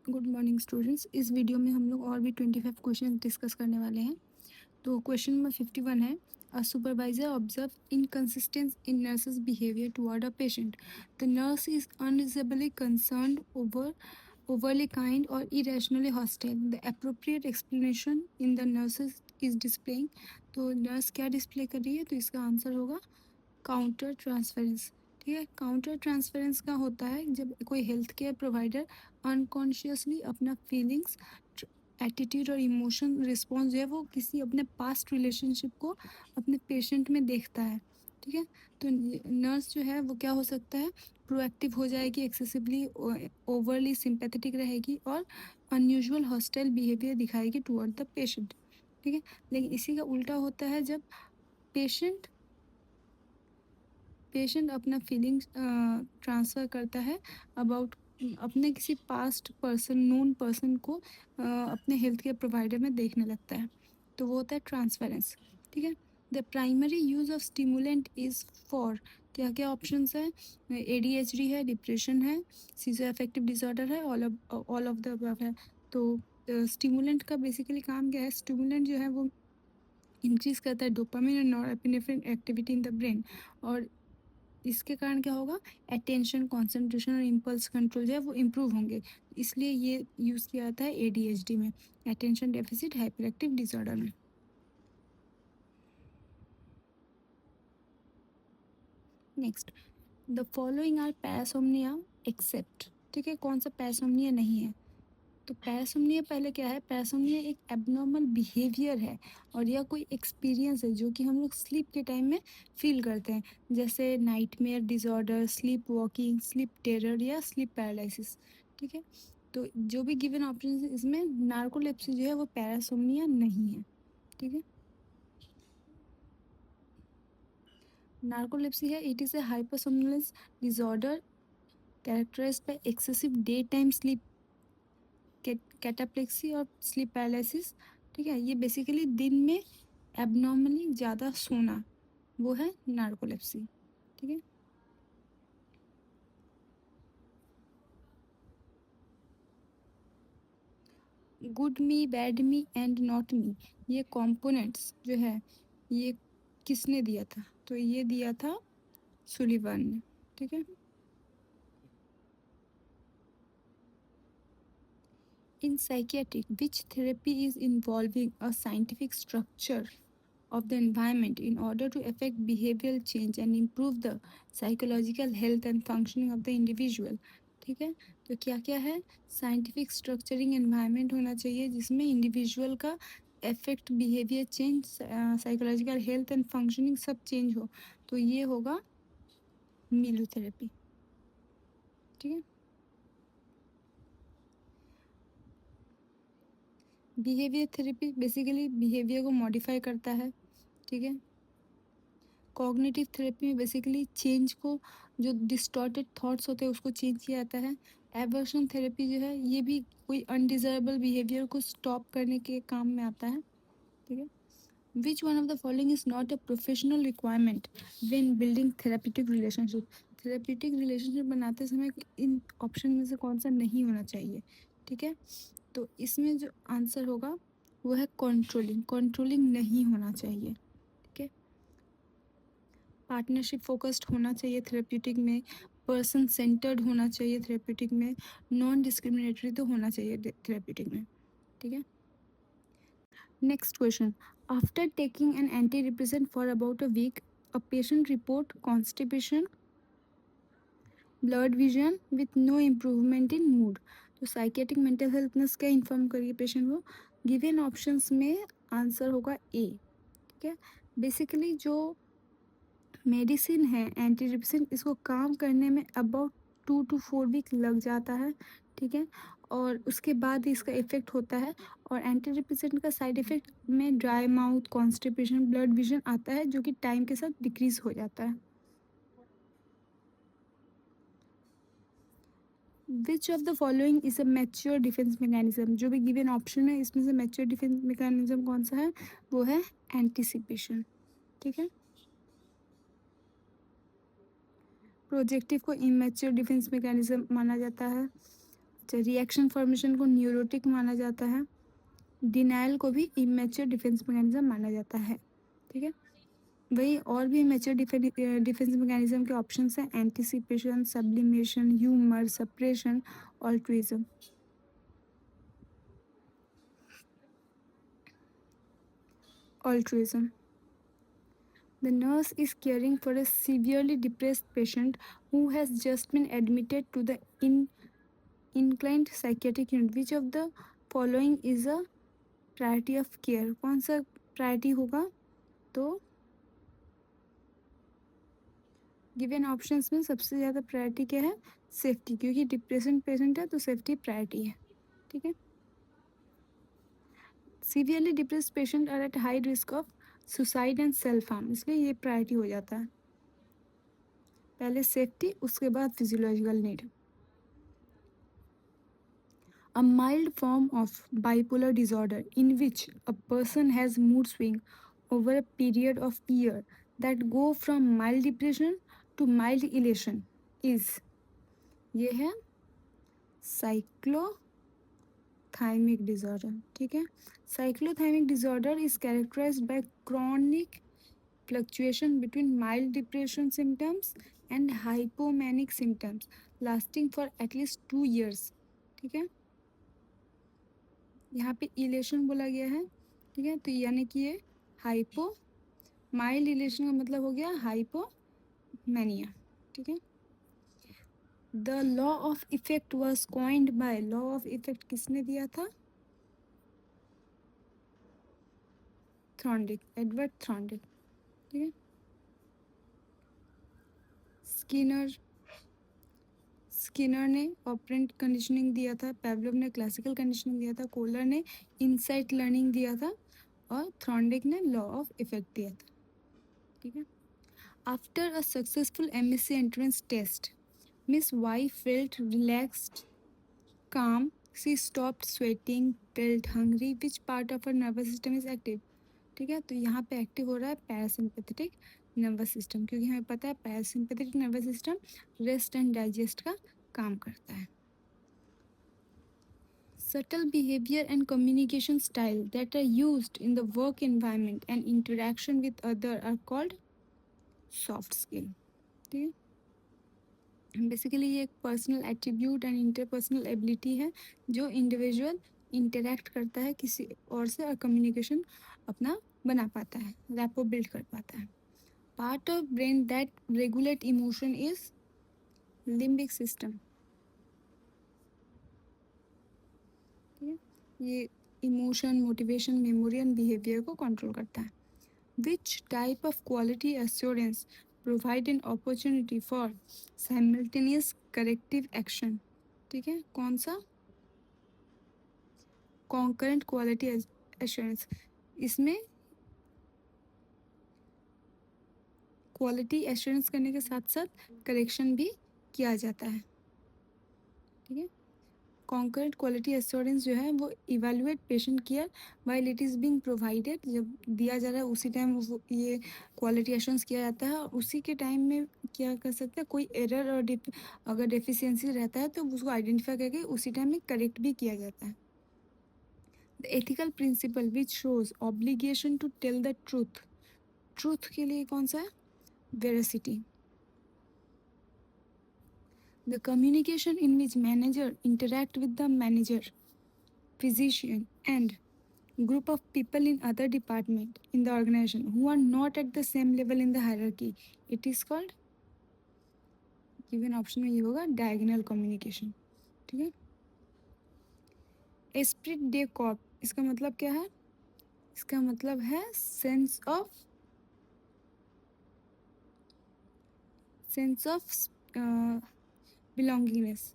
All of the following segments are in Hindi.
Good morning students. इस वीडियो में हम लोग और भी 25 क्वेश्चन डिस्कस करने वाले हैं। तो क्वेश्चन नंबर 51 है, a supervisor observe inconsistence in nurses behaviour toward a patient. The nurse is unreasonably concerned, overly kind or irrationally hostile. The appropriate explanation in the nurses is displaying. तो नर्स क्या डिस्प्ले कर रही है, तो इसका आंसर होगा काउंटर ट्रांसफरेंस। ठीक है, काउंटर ट्रांसफरेंस का होता है जब कोई हेल्थ केयर प्रोवाइडर अनकॉन्शियसली अपना फीलिंग्स, एटीट्यूड और इमोशन रिस्पॉन्स जो है वो किसी अपने पास्ट रिलेशनशिप को अपने पेशेंट में देखता है। ठीक है, तो नर्स जो है वो क्या हो सकता है, प्रोएक्टिव हो जाएगी, एक्सेसिवली ओवरली सिंपैथेटिक रहेगी और अनयूजुअल हॉस्टाइल बिहेवियर दिखाएगी टुवर्ड द पेशेंट। ठीक है, लेकिन इसी का उल्टा होता है जब पेशेंट अपना फीलिंग्स ट्रांसफ़र करता है अबाउट अपने किसी पास्ट पर्सन, नोन पर्सन को अपने हेल्थ केयर प्रोवाइडर में देखने लगता है, तो वो होता है ट्रांसफरेंस। ठीक है, the primary use of stimulant is for, क्या क्या ऑप्शंस है, ADHD है, डिप्रेशन है, सीजो अफेक्टिव डिसऑर्डर है, ऑल ऑफ द अबव है। तो स्टिमुलेंट का बेसिकली काम क्या है, स्टिमुलेंट जो है वो इंक्रीज करता है डोपामिन और norepinephrine activity in the brain, और इसके कारण क्या होगा, अटेंशन, कंसंट्रेशन और इम्पल्स कंट्रोल जो है वो इम्प्रूव होंगे। इसलिए ये यूज़ किया जाता है ADHD में, attention deficit hyper active disorder में। Next, the following are parasomnia except. ठीक है, कौन सा पैरासोम्निया नहीं है, तो पैरासोम्निया पहले क्या है, पैरासोम्निया एक एबनॉर्मल बिहेवियर है और यह कोई एक्सपीरियंस है जो कि हम लोग स्लीप के टाइम में फील करते हैं, जैसे nightmare disorder, sleep walking, sleep terror या स्लीप पैरालिसिस। ठीक है, तो जो भी गिवन ऑप्शन है इसमें नार्कोलेप्सी जो है वो पैरासोम्निया नहीं है। ठीक है, नार्कोलेप्सी है, it is a hypersomnolence disorder characterised by excessive day time sleep, cataplexy और स्लीप पैरालिसिस। ठीक है, ये बेसिकली दिन में एबनॉर्मली ज़्यादा सोना, वो है नार्कोलेप्सी। ठीक है, good me, bad me and not me, ये कंपोनेंट्स जो है ये किसने दिया था, तो ये दिया था सुलिवान ने। ठीक है, in psychiatric which therapy is involving a scientific structure of the environment in order to affect behavioral change and improve the psychological health and functioning of the individual। ठीक है, तो क्या क्या है, साइंटिफिक स्ट्रक्चरिंग एनवायरनमेंट होना चाहिए जिसमें इंडिविजुअल का effect, behaviour change, psychological health and functioning सब चेंज हो, तो ये होगा मिलू थेरेपी। ठीक है, बिहेवियर थेरेपी बेसिकली बिहेवियर को मॉडिफाई करता है। ठीक है, कॉग्निटिव थेरेपी में बेसिकली चेंज को, जो डिस्टॉर्टेड थॉट्स होते हैं उसको चेंज किया जाता है। एवर्शन थेरेपी जो है ये भी कोई अनडिजायरेबल बिहेवियर को स्टॉप करने के काम में आता है। ठीक है, which one of the following is not a professional requirement when building therapeutic relationship. Therapeutic relationship बनाते समय इन ऑप्शन में से कौन सा नहीं होना चाहिए। ठीक है, तो इसमें जो आंसर होगा वो है कंट्रोलिंग, कंट्रोलिंग नहीं होना चाहिए। ठीक है, पार्टनरशिप फोकस्ड होना चाहिए थेरेप्यूटिक में, पर्सन सेंटर्ड होना चाहिए थेरेप्यूटिक में, नॉन डिस्क्रिमिनेटरी तो होना चाहिए थेरेप्यूटिक में। ठीक है, next question, after taking an anti depressant for about a week a patient report constipation, blurred vision with no improvement in mood. तो साइकेट्रिक मेंटल हेल्थनेस क्या इन्फॉर्म करिए पेशेंट को, गिवन ऑप्शंस में आंसर होगा ए। ठीक है, बेसिकली जो मेडिसिन है एंटी डिप्रेसेंट, इसको काम करने में अबाउट 2 to 4 वीक लग जाता है। ठीक है, और उसके बाद ही इसका इफेक्ट होता है, और एंटी डिप्रेसेंट का साइड इफेक्ट में dry mouth, constipation, blurred vision आता है जो कि टाइम के साथ डिक्रीज हो जाता है। Which of the following is a mature defence mechanism, जो भी गिवन ऑप्शन है इसमें से मैच्योर डिफेंस मैकेनिज्म कौन सा है, वो है एंटिसिपेशन। ठीक है, प्रोजेक्टिव को इमेच्योर डिफेंस मैकेनिज्म माना जाता है। अच्छा, रिएक्शन फॉर्मेशन को न्यूरोटिक माना जाता है। डिनाइल को भी इमेच्योर डिफेंस मैकेनिज्म माना जाता है। ठीक है, वही और भी इमेच्योर डिफेंस मैकेनिज्म के ऑप्शंस हैं: anticipation, sublimation, humour, suppression, altruism. Altruism. The nurse is caring for a severely depressed patient who has just been admitted to the inclined psychiatric unit. Which of the following is a priority of care? कौन सा प्रायोरिटी होगा? तो गिवन ऑप्शंस में सबसे ज़्यादा प्रायोरिटी क्या है? सेफ्टी, क्योंकि डिप्रेशन पेशेंट है तो सेफ्टी प्रायोरिटी है। ठीक है, severely depressed patient are at high risk of suicide and self harm, इसलिए ये प्रायोरिटी हो जाता है। पहले सेफ्टी, उसके बाद physiological need. A mild form of bipolar disorder in which a person has mood swing over a period of year that go from mild depression to mild elation is, ये है साइक्लोथाइमिक डिसऑर्डर। ठीक है, cyclothymic disorder is characterized by chronic fluctuation between mild depression symptoms and hypomanic symptoms lasting for at least 2 years। ठीक है, यहाँ पे इलेशन बोला गया है। ठीक है, तो यानी कि ये हाइपो, माइल्ड इलेशन का मतलब हो गया हाइपोमैनिया। ठीक है, the law of effect was coined bye, law of effect किसने दिया था? थॉर्नडिक, एडवर्ड थॉर्नडिक। ठीक है, स्किनर स्किनर ने ऑपरेंट कंडीशनिंग दिया था, पेवलोव ने क्लासिकल कंडीशनिंग दिया था, कोलर ने इनसाइट लर्निंग दिया था और थॉर्नडिक ने लॉ ऑफ इफेक्ट दिया था। ठीक है, after a successful MSc entrance test miss Y felt relaxed, calm, she stopped sweating, felt hungry, which part of her nervous system is active? ठीक है, तो यहाँ पे एक्टिव हो रहा है पैरासिम्पैथेटिक नर्वस सिस्टम, क्योंकि हमें पता है parasympathetic nervous system rest and digest का काम करता है। Subtle behavior and communication style that are used in the work environment and interaction with other are called soft skill। ठीक है, बेसिकली ये एक personal attribute and interpersonal ability है जो इंडिविजुअल इंटरेक्ट करता है किसी और से और कम्युनिकेशन अपना बना पाता है, रैपो बिल्ड कर पाता है। Part of brain that regulate emotion is limbic system. ठीक है, ये emotion, motivation, memory and behaviour को कंट्रोल करता है। Which type of quality assurance provide an opportunity for simultaneous corrective action? ठीक है, कौन सा? कॉन्करेंट क्वालिटी एश्योरेंस, इसमें क्वालिटी एश्योरेंस करने के साथ साथ करेक्शन भी किया जाता है। ठीक है, कॉन्करेंट क्वालिटी एश्योरेंस जो है वो evaluate patient care while it is being provided, जब दिया जा रहा है उसी टाइम वो ये क्वालिटी एश्योरेंस किया जाता है, और उसी के टाइम में क्या कर सकते हैं, कोई एरर और अगर डेफिशिएंसी रहता है तो उसको आइडेंटिफाई करके उसी टाइम में करेक्ट भी किया जाता है। The ethical principle which shows obligation to tell the truth, truth के लिए कौन सा है? Veracity. The communication in which manager interact with the manager, physician and group of people in other department in the organization who are not at the same level in the hierarchy, it is called, given option में ये होगा diagonal communication। ठीक है, एस्प्रिट डे कॉर्प, इसका मतलब क्या है? इसका मतलब है सेंस ऑफ बिलोंगिंगनेस।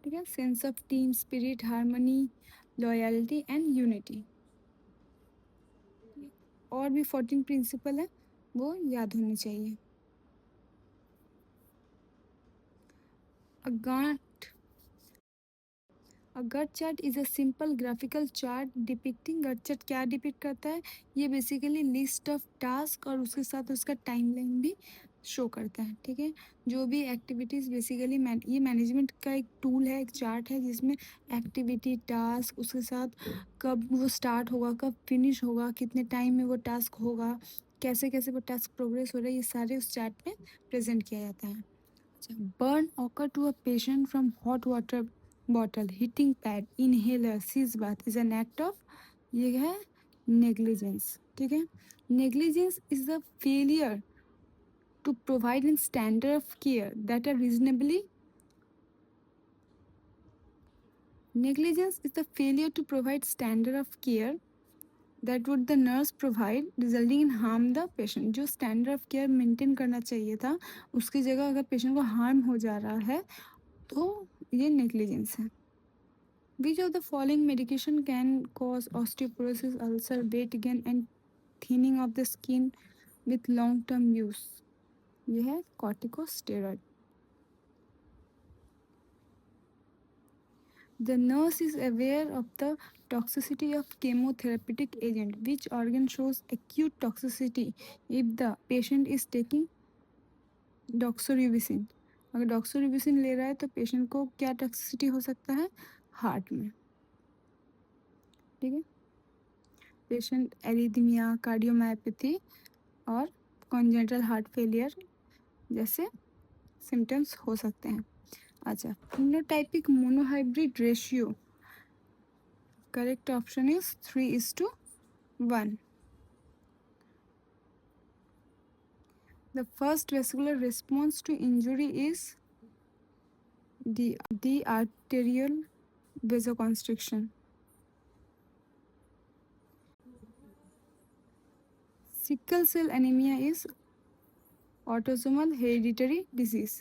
ठीक है, sense of team spirit, harmony, loyalty and unity. और भी 14 प्रिंसिपल है, वो याद होने चाहिए। A Gantt chart is a simple graphical chart depicting, Gantt chart क्या डिपिक्ट करता है? ये बेसिकली लिस्ट ऑफ टास्क और उसके साथ उसका टाइमलाइन भी शो करता है। ठीक है, जो भी एक्टिविटीज़ बेसिकली ये मैनेजमेंट का एक टूल है, एक चार्ट है जिसमें एक्टिविटी, टास्क, उसके साथ कब वो स्टार्ट होगा, कब फिनिश होगा, कितने टाइम में वो टास्क होगा, कैसे कैसे वो टास्क प्रोग्रेस हो रहा है, ये सारे उस चार्ट में प्रेजेंट किया जाता है। अच्छा, burn occur to a patient from hot water bottle, heating pad, inhaler, सीज bath is an act of, ये है नेग्लिजेंस। ठीक है, negligence is the failure to provide a standard of care that are reasonably. Negligence is the failure to provide standard of care that would the nurse provide resulting in harm the patient. जो standard of care maintain करना चाहिए था उसकी जगह अगर patient को harm हो जा रहा है तो ये negligence है। Which of the following medication can cause osteoporosis, ulcer, weight gain and thinning of the skin with long term use? ये है corticosteroid. The nurse is aware of the toxicity of chemotherapeutic agent. Which organ shows acute toxicity if the patient is taking doxorubicin? अगर डॉक्सोरिबिसिन ले रहा है तो पेशेंट को क्या टॉक्सिसिटी हो सकता है? हार्ट में। ठीक है, पेशेंट एरिथमिया, कार्डियोमायोपैथी और कॉन्जेनिटल हार्ट फेलियर जैसे सिम्टम्स हो सकते हैं। अच्छा, phenotypic monohybrid ratio, correct option is 3:1. The first vascular response to injury is the arterial vasoconstriction. Sickle cell anemia is autosomal hereditary disease.